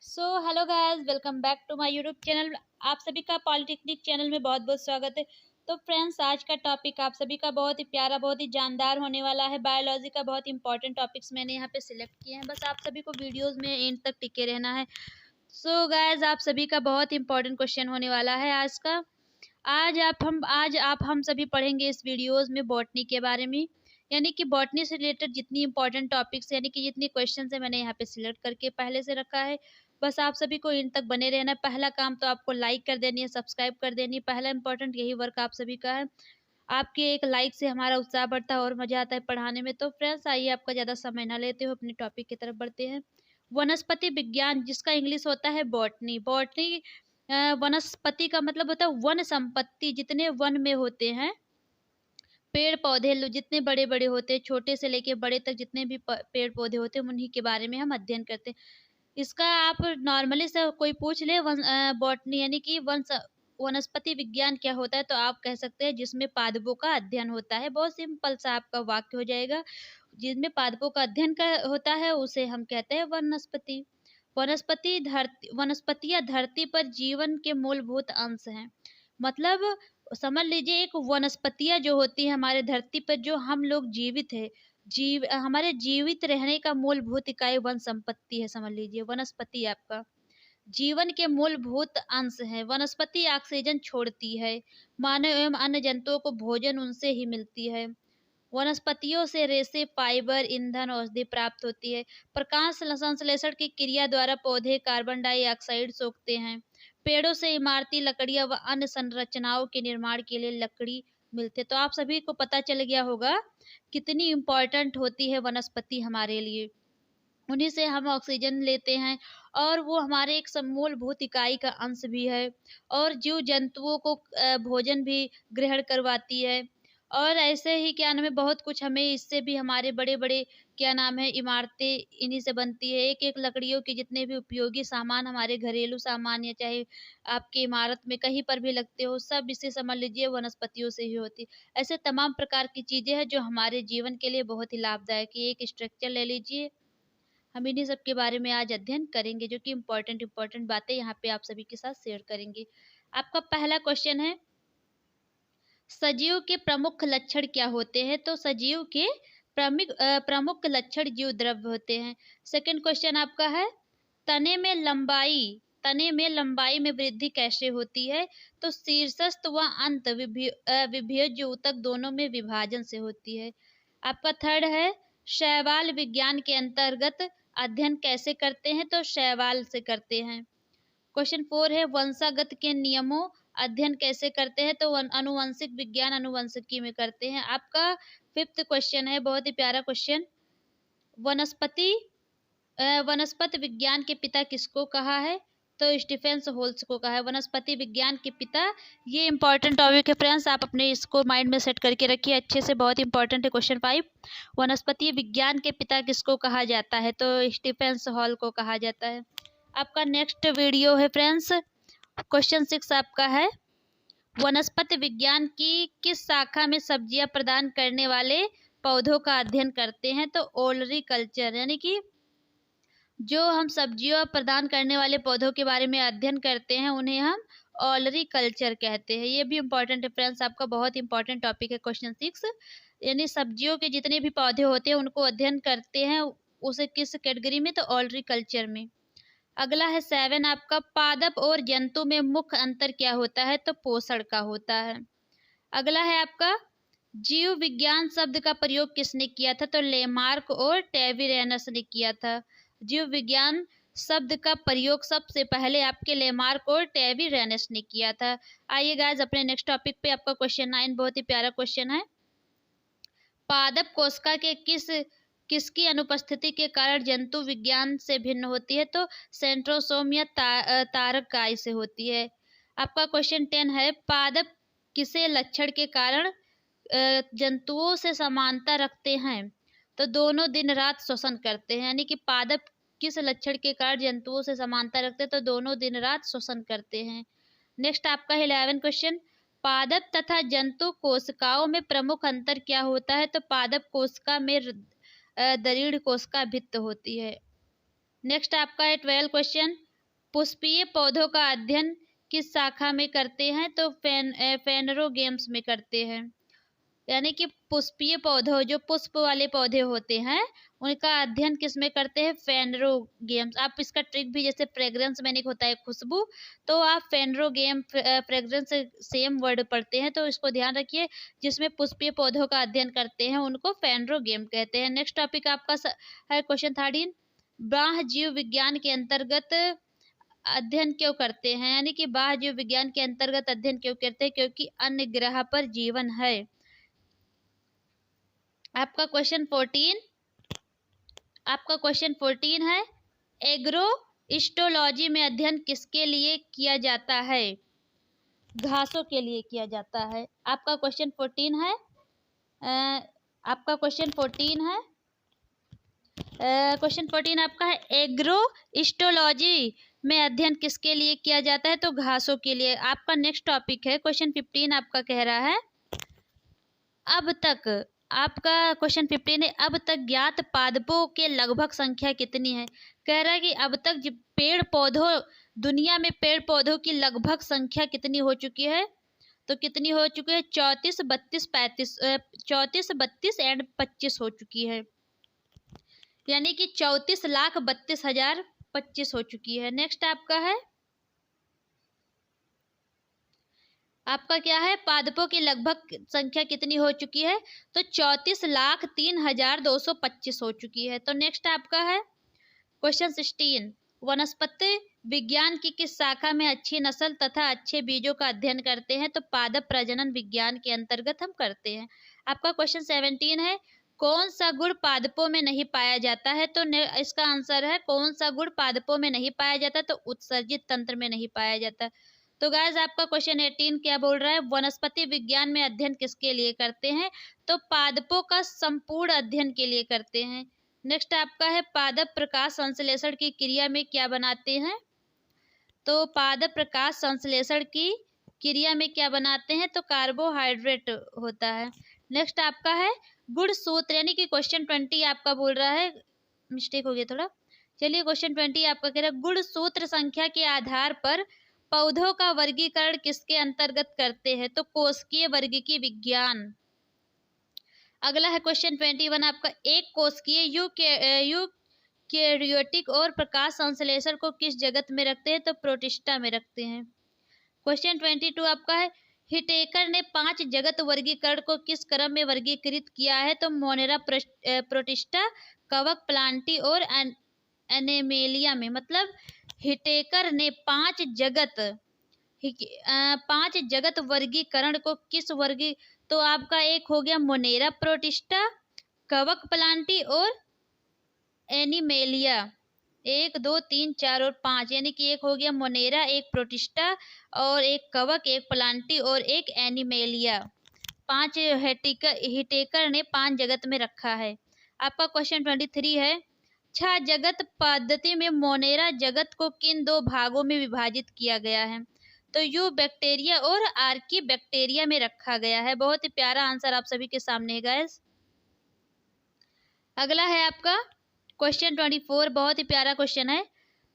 Hello guys, welcome back to my YouTube channel. आप सभी का पॉलिटेक्निक चैनल में बहुत बहुत स्वागत है। तो फ्रेंड्स, आज का टॉपिक आप सभी का बहुत ही प्यारा, बहुत ही जानदार होने वाला है। बायोलॉजी का बहुत इंपॉर्टेंट टॉपिक्स मैंने यहाँ पे सिलेक्ट किए हैं। बस आप सभी को वीडियोस में एंड तक टिके रहना है। गाइस, आप सभी का बहुत इंपॉर्टेंट क्वेश्चन होने वाला है आज का। आज आप हम सभी पढ़ेंगे इस वीडियोस में बॉटनी के बारे में। यानी कि बॉटनी से रिलेटेड जितनी इंपॉर्टेंट टॉपिक्स, यानी कि जितनी क्वेश्चन है, मैंने यहाँ पे सिलेक्ट करके पहले से रखा है। बस आप सभी को इन तक बने रहना है। पहला काम तो आपको लाइक कर देनी है, सब्सक्राइब कर देनी है। पहला इंपॉर्टेंट यही वर्क आप सभी का है। आपके एक लाइक से हमारा उत्साह बढ़ता है और मजा आता है पढ़ाने में। तो फ्रेंड्स, आइए आपका ज़्यादा समय ना लेते हो, अपने टॉपिक की तरफ बढ़ते हैं। वनस्पति विज्ञान, जिसका इंग्लिश होता है बॉटनी। बॉटनी वनस्पति का मतलब होता है वन संपत्ति। जितने वन में होते हैं पेड़ पौधे, जितने बड़े बड़े होते हैं, छोटे से लेके बड़े तक जितने भी पेड़ पौधे होते हैं, उन्हीं के बारे में हम अध्ययन करते हैं। इसका आप नॉर्मली से कोई पूछ ले बॉटनी यानी कि वनस्पति विज्ञान क्या होता है, तो आप कह सकते हैं जिसमें पादपों का अध्ययन होता है। बहुत सिंपल सा आपका वाक्य हो जाएगा। जिसमें पादपों का अध्ययन का होता है उसे हम कहते हैं वनस्पति। वनस्पतियां धरती पर जीवन के मूलभूत अंश हैं। मतलब समझ लीजिए, एक वनस्पतियां जो होती है हमारे धरती पर, जो हम लोग जीवित है, हमारे जीवित रहने का मूलभूत इकाई वन संपत्ति है। समझ लीजिए, वनस्पति आपका जीवन के मूलभूत अंश है। वनस्पति ऑक्सीजन छोड़ती है। मानव एवं अन्य जंतुओं को भोजन उनसे ही मिलती है। वनस्पतियों से रेशे, फाइबर, ईंधन, औषधि प्राप्त होती है। प्रकाश संश्लेषण की क्रिया द्वारा पौधे कार्बन डाइऑक्साइड सोखते हैं। पेड़ों से इमारती लकड़ियां व अन्य संरचनाओं के निर्माण के लिए लकड़ी मिलते। तो आप सभी को पता चल गया होगा कितनी इम्पोर्टेंट होती है वनस्पति हमारे लिए। उन्हीं से हम ऑक्सीजन लेते हैं और वो हमारे एक मूलभूत इकाई का अंश भी है। और जीव जंतुओं को भोजन भी ग्रहण करवाती है। और ऐसे ही क्या नाम है, बहुत कुछ हमें इससे भी, हमारे बड़े बड़े क्या नाम है इमारतें इन्हीं से बनती है। एक एक लकड़ियों के जितने भी उपयोगी सामान, हमारे घरेलू सामान या चाहे आपकी इमारत में कहीं पर भी लगते हो, सब इसे समझ लीजिए वनस्पतियों से ही होती। ऐसे तमाम प्रकार की चीजें हैं जो हमारे जीवन के लिए बहुत ही लाभदायक है। एक स्ट्रक्चर ले लीजिए, हम इन्हीं सब के बारे में आज अध्ययन करेंगे, जो कि इम्पोर्टेंट बातें यहाँ पे आप सभी के साथ शेयर करेंगे। आपका पहला क्वेश्चन है, सजीव के प्रमुख लक्षण क्या होते हैं? तो सजीव के प्रमुख लक्षण जीव द्रव्य होते हैं। सेकंड क्वेश्चन आपका है, तने में लंबाई तने में लंबाई में वृद्धि कैसे होती है? तो शीर्षस्थ व अंत विभेज्य ऊतक दोनों में विभाजन से होती है। आपका थर्ड है, शैवाल विज्ञान के अंतर्गत अध्ययन कैसे करते हैं? तो शैवाल से करते हैं। क्वेश्चन 4 है, वंशागत के नियमों अध्ययन कैसे करते हैं? तो अनुवंशिक विज्ञान अनुवंशिकी में करते हैं। आपका फिफ्थ क्वेश्चन है, बहुत ही प्यारा क्वेश्चन, वनस्पति वनस्पति विज्ञान के पिता किसको कहा है? तो स्टीफेन होल्स को कहा है वनस्पति विज्ञान के पिता। ये इंपॉर्टेंट टॉपिक है फ्रेंड्स, आप अपने इसको माइंड में सेट करके रखिए अच्छे से, बहुत इंपॉर्टेंट है। क्वेश्चन 5, वनस्पति विज्ञान के पिता किसको कहा जाता है? तो स्टीफेन हॉल को कहा जाता है। आपका नेक्स्ट वीडियो है फ्रेंड्स, क्वेश्चन 6 आपका है, वनस्पति विज्ञान की किस शाखा में सब्जियां प्रदान करने वाले पौधों का अध्ययन करते हैं? तो ओलरी कल्चर, यानी कि जो हम सब्जियों प्रदान करने वाले पौधों के बारे में अध्ययन करते हैं उन्हें हम ऑलरी कल्चर कहते हैं। ये भी इंपॉर्टेंट है फ्रेंड्स, आपका बहुत इंपॉर्टेंट टॉपिक है क्वेश्चन 6। यानी सब्जियों के जितने भी पौधे होते हैं उनको अध्ययन करते हैं, उसे किस कैटेगरी में? तो ऑलरी कल्चर में। अगला है 7 आपका, पादप और जंतु में मुख्य अंतर क्या होता है? तो पोषण का होता है। अगला है आपका, जीव विज्ञान शब्द का प्रयोग किसने किया था? तो लेमार्क और टेविरेनस ने किया था। जीव विज्ञान शब्द का प्रयोग सबसे पहले आपके लेमार्क और टेविरेनस ने किया था। आइए गाइस अपने नेक्स्ट टॉपिक पे, आपका क्वेश्चन 9 बहुत ही प्यारा क्वेश्चन है, पादप कोशिका के किसकी अनुपस्थिति के कारण जंतु विज्ञान से भिन्न होती है? तो सेंट्रोसोम या तारक काय से होती है। आपका क्वेश्चन 10 है, पादप किसे लक्षण के कारण जंतुओं से समानता रखते हैं? तो दोनों दिन रात श्वसन करते हैं। यानी कि पादप किस लक्षण के कारण जंतुओं से समानता रखते हैं? तो दोनों दिन रात श्वसन करते हैं। नेक्स्ट आपका 11 क्वेश्चन, पादप तथा जंतु कोशिकाओं में प्रमुख अंतर क्या होता है? तो पादप कोशिका में दरीढ़ कोशिका भित्त होती है। नेक्स्ट आपका है 12 क्वेश्चन, पुष्पीय पौधों का अध्ययन किस शाखा में करते हैं? तो फेनरोगेम्स में करते हैं। यानी कि पुष्पीय पौधों, जो पुष्प वाले पौधे होते हैं, उनका अध्ययन किस में करते हैं? फेनरोगेम्स। आप इसका ट्रिक भी, जैसे फ्रेग्रेंस मैंने होता है खुशबू, तो आप फेनरोगेम फ्रेग्रेंस सेम वर्ड पढ़ते हैं, तो इसको ध्यान रखिए। जिसमें पुष्पीय पौधों का अध्ययन करते हैं उनको फेनरोगेम कहते हैं। नेक्स्ट टॉपिक आपका है क्वेश्चन 13, बाह्य जीव विज्ञान के अंतर्गत अध्ययन क्यों करते हैं? यानी कि बाह्य जीव विज्ञान के अंतर्गत अध्ययन क्यों करते हैं? क्योंकि अन्य ग्रह पर जीवन है। आपका क्वेश्चन 14 है, एग्रोइस्टोलॉजी में अध्ययन किसके लिए किया जाता है? घासों के लिए किया जाता है। आपका क्वेश्चन 14 है, क्वेश्चन 14 आपका है, एग्रोइस्टोलॉजी में अध्ययन किसके लिए किया जाता है? तो घासों के लिए। आपका नेक्स्ट टॉपिक है क्वेश्चन 15 आपका कह रहा है, अब तक, आपका क्वेश्चन 15 है, अब तक ज्ञात पादपों के लगभग संख्या कितनी है? कह रहा है कि अब तक पेड़ पौधों, दुनिया में पेड़ पौधों की लगभग संख्या कितनी हो चुकी है? तो कितनी हो चुकी है? 34, 32 एंड 25 हो चुकी है। यानी कि 34,32,025 हो चुकी है। नेक्स्ट आपका क्या है? पादपों की लगभग संख्या कितनी हो चुकी है? तो 34,03,225 हो चुकी है। तो नेक्स्ट आपका है क्वेश्चन 16, वनस्पति विज्ञान की किस शाखा में अच्छी नस्ल तथा अच्छे बीजों का अध्ययन करते हैं? तो पादप प्रजनन विज्ञान के अंतर्गत हम करते हैं। आपका क्वेश्चन 17 है, कौन सा गुण पादपों में नहीं पाया जाता है? तो इसका आंसर है, कौन सा गुण पादपों में नहीं पाया जाता? तो उत्सर्जित तंत्र में नहीं पाया जाता। तो गाइस आपका क्वेश्चन 18 क्या बोल रहा है? वनस्पति विज्ञान में अध्ययन किसके लिए करते हैं? तो पादपों का संपूर्ण अध्ययन के लिए करते हैं। नेक्स्ट आपका है, पादप प्रकाश संश्लेषण की क्रिया में क्या बनाते हैं? तो पादप प्रकाश संश्लेषण की क्रिया में क्या बनाते हैं? तो कार्बोहाइड्रेट होता है। नेक्स्ट आपका है गुणसूत्र, यानी कि क्वेश्चन 20 आपका बोल रहा है, मिस्टेक हो गया थोड़ा। चलिए क्वेश्चन 20 आपका कह रहा है, गुणसूत्र संख्या के आधार पर पौधों का वर्गीकरण किसके अंतर्गत करते हैं? तो कोशिकीय वर्गीकी विज्ञान। अगला है क्वेश्चन 21 आपका, एक कोशिकीय यूकेरियोटिक और प्रकाश संश्लेषण को किस जगत में रखते हैं? तो प्रोटिस्टा में रखते हैं। क्वेश्चन 22 आपका है, हिटेकर ने 5 जगत वर्गीकरण को किस क्रम में वर्गीकृत किया है? तो मोनेरा, प्रोटिस्टा, कवक, प्लांटी और एनेमेलिया में। मतलब हिटेकर ने 5 जगत वर्गीकरण को किस वर्गी, तो आपका एक हो गया मोनेरा, प्रोटिस्टा, कवक, प्लांटी और एनिमेलिया। 1, 2, 3, 4 और 5, यानी कि एक हो गया मोनेरा, एक प्रोटिस्टा और एक कवक, एक प्लांटी और एक एनिमेलिया। 5 हिटेकर ने 5 जगत में रखा है। आपका क्वेश्चन 23 है, 6 जगत पद्धति में मोनेरा जगत को किन 2 भागों में विभाजित किया गया है? तो यू बैक्टीरिया और आर्की बैक्टीरिया में रखा गया है। बहुत ही प्यारा आंसर आप सभी के सामने है गाइस। अगला है आपका क्वेश्चन 24, बहुत ही प्यारा क्वेश्चन है,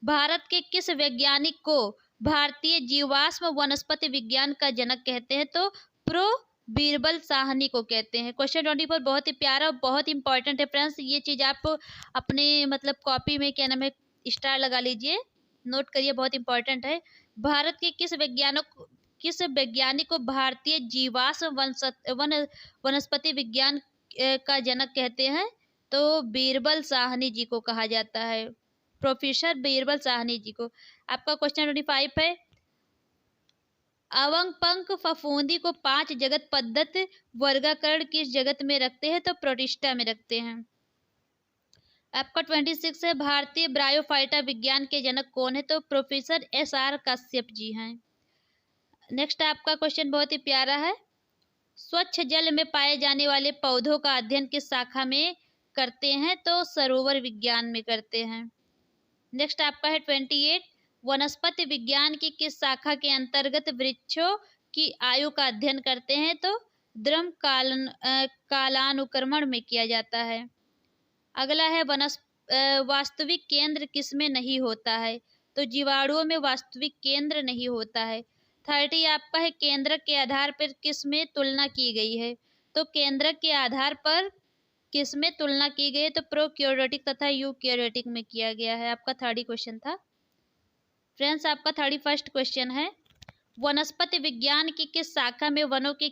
भारत के किस वैज्ञानिक को भारतीय जीवाश्म वनस्पति विज्ञान का जनक कहते हैं? तो प्रो बीरबल साहनी को कहते हैं। क्वेश्चन 24 बहुत ही प्यारा और बहुत इंपॉर्टेंट है फ्रेंड्स। ये चीज आप अपने मतलब कॉपी में क्या नाम है स्टार लगा लीजिए, नोट करिए, बहुत इंपॉर्टेंट है। भारत के किस वैज्ञानिक को भारतीय जीवाश्म वनस्पति विज्ञान का जनक कहते हैं? तो बीरबल साहनी जी को कहा जाता है, प्रोफेसर बीरबल साहनी जी को। आपका क्वेश्चन 25 है, अवंग पंख फफूंदी को 5 जगत पद्धति वर्गीकरण किस जगत में रखते हैं? तो प्रोटिस्टा में रखते हैं। आपका 26 है, भारतीय ब्रायोफाइटा विज्ञान के जनक कौन है? तो प्रोफेसर SR कश्यप जी हैं। नेक्स्ट आपका क्वेश्चन बहुत ही प्यारा है, स्वच्छ जल में पाए जाने वाले पौधों का अध्ययन किस शाखा में करते हैं? तो सरोवर विज्ञान में करते हैं। नेक्स्ट आपका है 28, वनस्पति विज्ञान की किस शाखा के अंतर्गत वृक्षों की आयु का अध्ययन करते हैं? तो द्रम कालानुक्रमण में किया जाता है। अगला है वास्तविक केंद्र किस में नहीं होता है? तो जीवाणुओं में वास्तविक केंद्र नहीं होता है। 30 आपका है केंद्रक के आधार पर किस में तुलना की गई है। तो केंद्रक के आधार पर किस में तुलना की गई है, तो प्रोक्योरेटिक तथा यूकेरियोटिक में किया गया है। आपका 30 क्वेश्चन था। फ्रेंड्स आपका 31 क्वेश्चन है, वनस्पति विज्ञान की किस शाखा में वनों के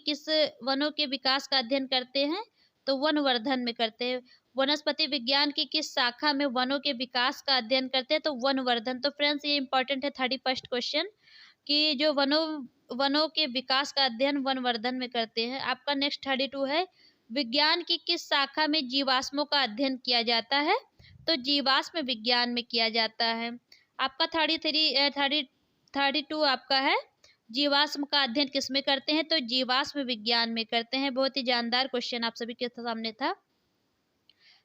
विकास का अध्ययन करते हैं। तो वनवर्धन में करते हैं। वनस्पति विज्ञान की किस शाखा में वनों के विकास का अध्ययन करते हैं, तो वनवर्धन। तो फ्रेंड्स ये इंपॉर्टेंट है 31 क्वेश्चन कि जो वनों के विकास का अध्ययन वनवर्धन में करते हैं। आपका नेक्स्ट 32 है, विज्ञान की किस शाखा में जीवाश्मों का अध्ययन किया जाता है। तो जीवाश्म विज्ञान में किया जाता है। आपका 32 आपका है, जीवाश्म का अध्ययन किसमें करते हैं। तो जीवाश्म विज्ञान में करते हैं। बहुत ही जानदार क्वेश्चन आप सभी के सामने था।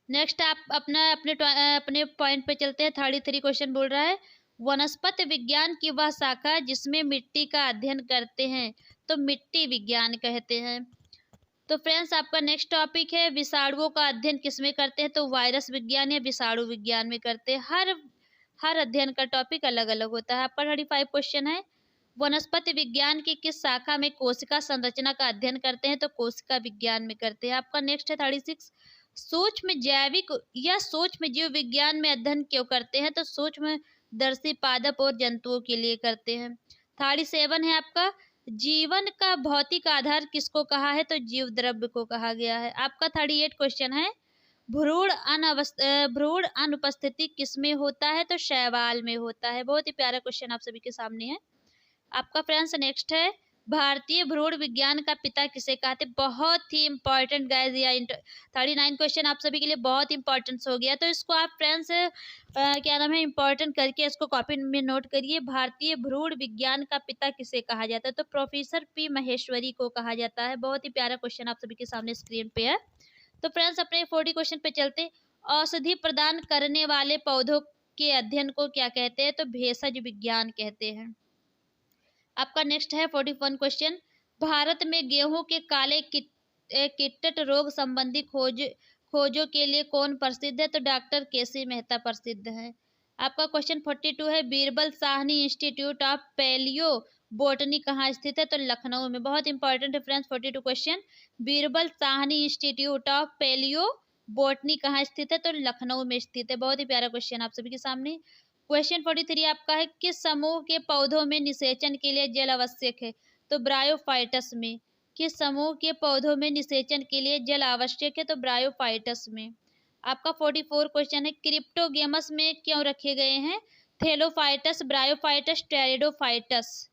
नेक्स्ट आप अपने पॉइंट पे चलते हैं। 33 क्वेश्चन बोल रहा है, वनस्पति विज्ञान की वह शाखा जिसमें मिट्टी का अध्ययन करते हैं, तो मिट्टी विज्ञान कहते हैं। तो फ्रेंड्स आपका नेक्स्ट टॉपिक है, विषाणुओं का अध्ययन किसमें करते हैं। तो वायरस विज्ञान या विषाणु विज्ञान में करते हैं। हर अध्ययन का टॉपिक अलग अलग होता है। आपका 35 क्वेश्चन है, वनस्पति विज्ञान की किस शाखा में कोशिका संरचना का अध्ययन करते हैं। तो कोशिका विज्ञान में करते हैं। आपका नेक्स्ट है 36, सूक्ष्म जैविक या सूक्ष्म जीव विज्ञान में अध्ययन क्यों करते हैं। तो सूक्ष्मदर्शी पादप और जंतुओं के लिए करते हैं। 37 है आपका, जीवन का भौतिक आधार किसको कहा है। तो जीव द्रव्य को कहा गया है। आपका 38 क्वेश्चन है, भ्रूण अनुपस्थिति किसमें होता है। तो शैवाल में होता है। बहुत ही प्यारा क्वेश्चन आप सभी के सामने है। आपका फ्रेंड्स नेक्स्ट है, भारतीय भ्रूण विज्ञान का पिता किसे कहते। बहुत ही इंपॉर्टेंट गाइस, या 39 क्वेश्चन आप सभी के लिए बहुत इंपॉर्टेंट हो गया। तो इसको आप फ्रेंड्स क्या नाम है, इंपॉर्टेंट करके इसको कॉपी में नोट करिए। भारतीय भ्रूण विज्ञान का पिता किसे कहा जाता है। तो प्रोफेसर पी महेश्वरी को कहा जाता है। बहुत ही प्यारा क्वेश्चन आप सभी के सामने स्क्रीन पे है। तो फ्रेंड्स अपने 40 क्वेश्चन पे चलते। औषधि प्रदान करने वाले पौधों के अध्ययन को क्या कहते हैं। तो भेषज विज्ञान कहते हैं। आपका नेक्स्ट है 41 क्वेश्चन, भारत में गेहूं के काले कीट रोग संबंधी खोजों के लिए कौन प्रसिद्ध है। तो डॉक्टर केसी मेहता प्रसिद्ध है। आपका क्वेश्चन 42 है, Birbal Sahni institute of palaeobotany कहाँ स्थित है। तो लखनऊ में। बहुत इंपॉर्टेंट है friends 42 question, Birbal Sahni institute of palaeobotany कहाँ स्थित है। तो लखनऊ में स्थित है। बहुत ही प्यारा क्वेश्चन आप सभी के सामने। क्वेश्चन 43 आपका है, किस समूह के पौधों में निषेचन के लिए जल आवश्यक है। तो ब्रायोफाइटस में। किस समूह के पौधों में निषेचन के लिए जल आवश्यक है। तो ब्रायोफाइटस में। आपका 44 क्वेश्चन है, क्रिप्टोगेमस में क्यों रखे गए हैं। थेलोफाइटस, ब्रायोफाइटस, टेरिडोफाइटस।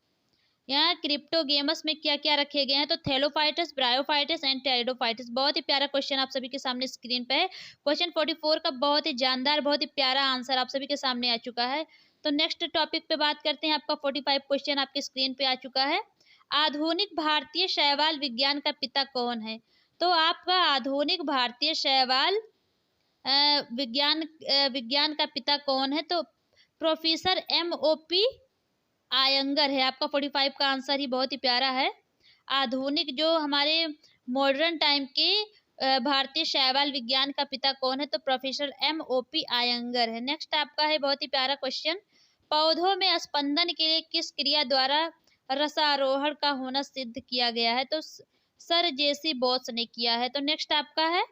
यहाँ क्रिप्टोगेमस में क्या क्या रखे गए हैं। तो थेलोफाइटस, ब्रायोफाइटस एंड टेरिडोफाइटस। बहुत ही प्यारा क्वेश्चन आप सभी के सामने स्क्रीन पे है। क्वेश्चन 44 का बहुत ही जानदार, बहुत ही प्यारा आंसर आप सभी के सामने आ चुका है। तो नेक्स्ट टॉपिक पे बात करते हैं। आपका 45 क्वेश्चन आपके स्क्रीन पे आ चुका है, आधुनिक भारतीय शैवाल विज्ञान का पिता कौन है। तो आपका आधुनिक भारतीय शैवाल विज्ञान का पिता कौन है। तो प्रोफेसर MOP आयंगर है। आपका 45 का आंसर ही बहुत ही प्यारा है। आधुनिक जो हमारे मॉडर्न टाइम के भारतीय शैवाल विज्ञान का पिता कौन है। तो प्रोफेसर MOP आयंगर है। नेक्स्ट आपका है बहुत ही प्यारा क्वेश्चन, पौधों में स्पंदन के लिए किस क्रिया द्वारा रसारोहण का होना सिद्ध किया गया है। तो सर जेसी बोस ने किया है। तो नेक्स्ट आपका है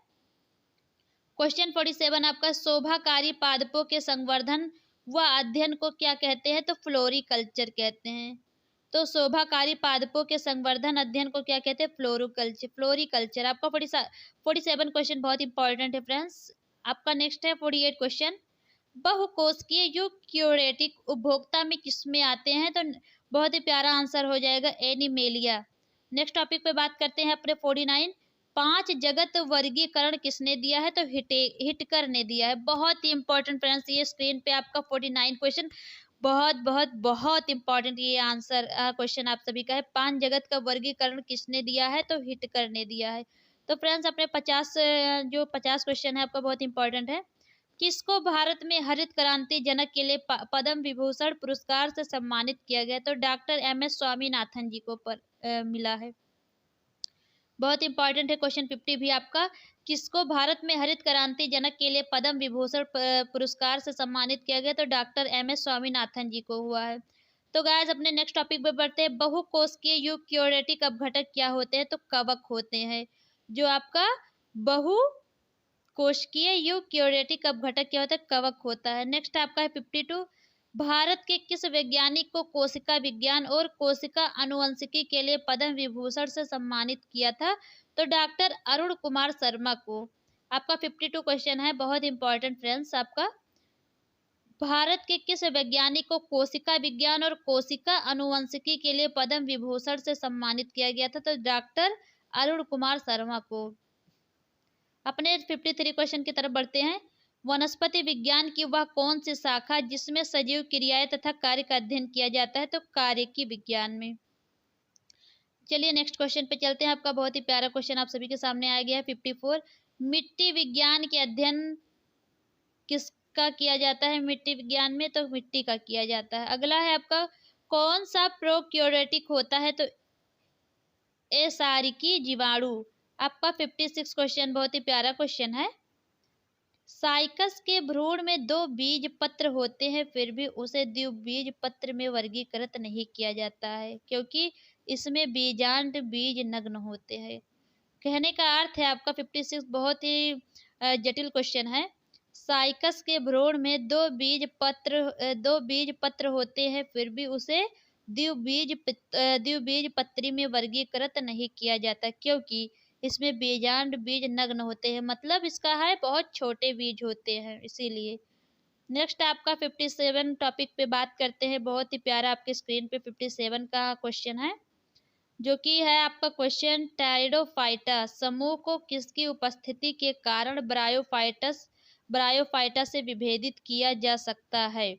क्वेश्चन 47 आपका, शोभाकारी पादपों के संवर्धन व अध्ययन को क्या कहते हैं। तो फ्लोरिकल्चर कहते हैं। तो शोभाकारी पादपों के संवर्धन अध्ययन को क्या कहते हैं। फ्लोरिकल्चर। आपका 47 क्वेश्चन बहुत इंपॉर्टेंट है फ्रेंड्स। आपका नेक्स्ट है 48 क्वेश्चन, बहुकोशिकीय यूकेरियोटिक उपभोक्ता में किसमें आते हैं। तो बहुत ही प्यारा आंसर हो जाएगा एनिमेलिया। नेक्स्ट टॉपिक पे बात करते हैं अपने 49, 5 जगत वर्गीकरण किसने दिया है। तो हिटकर ने दिया है। बहुत ही इंपॉर्टेंट फ्रेंड्स, ये स्क्रीन पे आपका 49 क्वेश्चन बहुत बहुत बहुत इंपॉर्टेंट ये आंसर क्वेश्चन आप सभी का है। 5 जगत का वर्गीकरण किसने दिया है। तो हिटकर ने दिया है। तो फ्रेंड्स अपने 50 क्वेश्चन है आपका बहुत इंपॉर्टेंट है, किसको भारत में हरित क्रांति जनक के लिए पद्म विभूषण पुरस्कार से सम्मानित किया गया। तो डॉक्टर MS स्वामीनाथन जी को मिला है। बहुत इंपॉर्टेंट है क्वेश्चन 50 भी आपका। किसको भारत में हरित क्रांति जनक के लिए पद्म विभूषण पुरस्कार से सम्मानित किया गया? तो डॉक्टर MS स्वामीनाथन जी को हुआ है। तो गाइस अपने नेक्स्ट टॉपिक पे बढ़ते हैं। बहुकोशिकीय यूकेरियोटिक अपघटक क्या होते हैं? तो कवक होते हैं। जो आपका बहुकोशिकीय यूकेरियोटिक अपघटक क्या होता है? कवक होता है। नेक्स्ट आपका है 52। भारत के किस वैज्ञानिक को कोशिका विज्ञान और कोशिका आनुवंशिकी के लिए पद्म विभूषण से सम्मानित किया था? तो डॉक्टर अरुण कुमार शर्मा को। आपका 52 क्वेश्चन है, बहुत इंपॉर्टेंट फ्रेंड्स आपका। भारत के किस वैज्ञानिक को कोशिका विज्ञान और कोशिका आनुवंशिकी के लिए पद्म विभूषण से सम्मानित किया गया था? तो डॉक्टर अरुण कुमार शर्मा को। अपने 53 क्वेश्चन की तरफ बढ़ते हैं। वनस्पति विज्ञान की वह कौन सी शाखा जिसमें सजीव क्रियाएं तथा कार्य का अध्ययन किया जाता है? तो कार्यकी विज्ञान में। चलिए नेक्स्ट क्वेश्चन पे चलते हैं। आपका बहुत ही प्यारा क्वेश्चन आप सभी के सामने आ गया है 54। मिट्टी विज्ञान के अध्ययन किसका किया जाता है? मिट्टी विज्ञान में तो मिट्टी का किया जाता है। अगला है आपका, कौन सा प्रोक्योरेटिक होता है? तो एसारिकी जीवाणु। आपका 56 क्वेश्चन बहुत ही प्यारा क्वेश्चन है। साइकस के भ्रूण में 2 बीज पत्र होते हैं, फिर भी उसे द्विबीज पत्र में वर्गीकृत नहीं किया जाता है क्योंकि इसमें बीजांड बीज नग्न होते हैं। कहने का अर्थ है आपका 56 बहुत ही जटिल क्वेश्चन है। साइकस के भ्रूण में 2 बीज पत्र होते हैं, फिर भी उसे द्विबीज पत्री में वर्गीकृत नहीं किया जाता क्योंकि इसमें बीजांड बीज नग्न होते हैं। मतलब इसका है बहुत छोटे बीज होते हैं इसीलिए। नेक्स्ट आपका 57 टॉपिक पे बात करते हैं। बहुत ही प्यारा आपके स्क्रीन पे 57 का क्वेश्चन है, जो कि है आपका क्वेश्चन, टेरिडोफाइटा समूह को किसकी उपस्थिति के कारण ब्रायोफाइटा से विभेदित किया जा सकता है?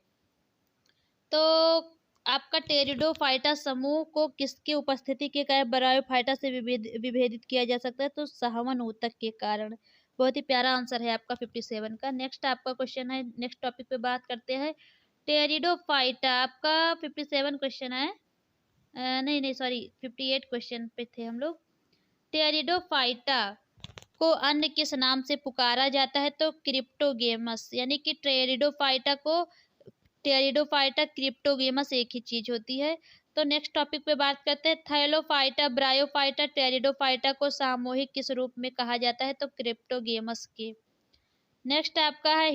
तो आपका टेरिडोफाइटा समूह को किसकी उपस्थिति के कारण ब्रायोफाइटा से विभेदित किया जा सकता है? तो सहवन ऊतक के कारण। बहुत ही प्यारा आंसर है आपका 57 का। नेक्स्ट आपका क्वेश्चन है, नेक्स्ट टॉपिक पे बात करते हैं। टेरिडोफाइटा आपका 57 क्वेश्चन है, नहीं सॉरी 58 क्वेश्चन पे थे हम लोग। टेरिडोफाइटा को अन्य किस नाम से पुकारा जाता है? तो क्रिप्टोगेमस। यानी कि टेरिडोफाइटा क्रिप्टोगेमस एक ही चीज होती है। तो नेक्स्ट टॉपिक पे बात करते हैं। थैलोफाइटा, ब्रायोफाइटा, टेरिडोफाइटा को सामूहिक किस रूप में कहा जाता है? तो क्रिप्टोगेमस के। नेक्स्ट आपका है,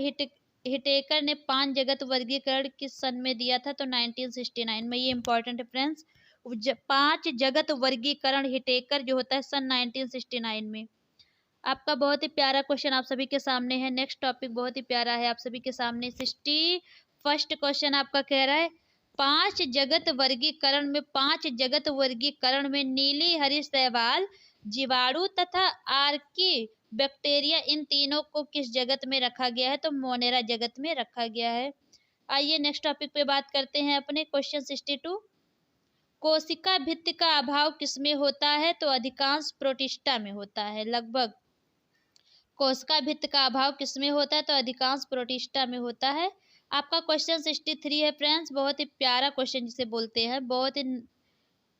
हिटेकर ने 5 जगत वर्गीकरण किस सन में दिया था? तो 1969 में। ये इंपॉर्टेंट है फ्रेंड्स। 5 जगत वर्गीकरण हिटेकर जो होता है सन 1969 में। आपका बहुत ही प्यारा क्वेश्चन आप सभी के सामने है। नेक्स्ट टॉपिक बहुत ही प्यारा है आप सभी के सामने। 61 क्वेश्चन आपका कह रहा है, 5 जगत वर्गीकरण में नीली, हरी शैवाल, जीवाणु तथा आर्की बैक्टीरिया, इन तीनों को किस जगत में रखा गया है? तो मोनेरा जगत में रखा गया है। आइए नेक्स्ट टॉपिक पे बात करते हैं अपने। क्वेश्चन 62। कोशिका भित्ति का अभाव किसमें होता है? तो अधिकांश प्रोटिस्टा में होता है। लगभग कोशिका भित्ति का अभाव किसमें होता है? तो अधिकांश प्रोटिस्टा में होता है। आपका क्वेश्चन 63 है फ्रेंड्स, बहुत ही प्यारा क्वेश्चन जिसे बोलते हैं। बहुत ही,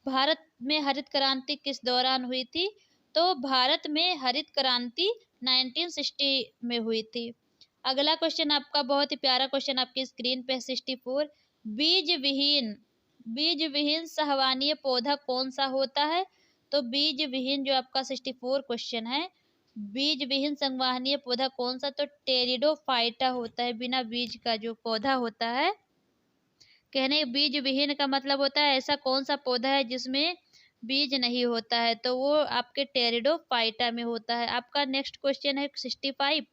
भारत में हरित क्रांति किस दौरान हुई थी? तो भारत में हरित क्रांति 1960 में हुई थी। अगला क्वेश्चन आपका बहुत ही प्यारा क्वेश्चन आपकी स्क्रीन पे 64। बीज विहीन संवहनीय पौधा कौन सा होता है? तो बीज विहीन जो आपका 64 क्वेश्चन है, बीज विहीन संवहनीय पौधा कौन सा? तो टेरिडोफाइटा होता है। बिना बीज का जो पौधा होता है, कहने बीज विहीन का मतलब होता है ऐसा कौन सा पौधा है जिसमें बीज नहीं होता है? तो वो आपके टेरिडोफाइटा में होता है। आपका नेक्स्ट क्वेश्चन है 65।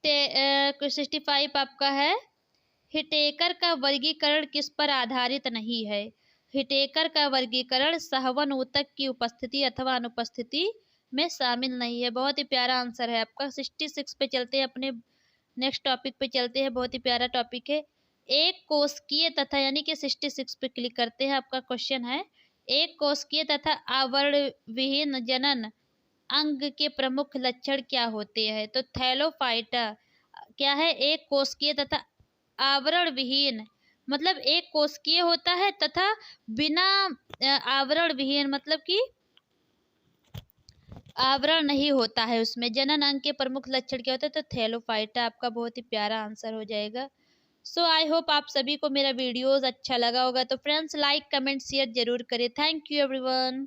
65 आपका है, हिटेकर का वर्गीकरण किस पर आधारित नहीं है? हिटेकर का वर्गीकरण सहवन ऊतक की उपस्थिति अथवा अनुपस्थिति में शामिल नहीं है। बहुत ही प्यारा आंसर है आपका। 66 पे चलते हैं, अपने नेक्स्ट टॉपिक पे चलते हैं। बहुत ही प्यारा टॉपिक है, एक कोशिकीय तथा, यानी कि 66 पे क्लिक करते हैं। आपका क्वेश्चन है, एक कोशिकीय तथा आवरण विहीन जनन अंग के प्रमुख लक्षण क्या होते हैं? तो थैलोफाइटा क्या है? एक कोशिकीय तथा आवरण विहीन, मतलब एक कोशिकीय होता है तथा बिना आवरण विहीन, मतलब कि आवरण नहीं होता है उसमें। जनन अंग के प्रमुख लक्षण क्या होते हैं? तो थैलोफाइटा आपका बहुत ही प्यारा आंसर हो जाएगा। सो आई होप आप सभी को मेरा वीडियोस अच्छा लगा होगा। तो फ्रेंड्स लाइक कमेंट शेयर जरूर करें। Thank you everyone.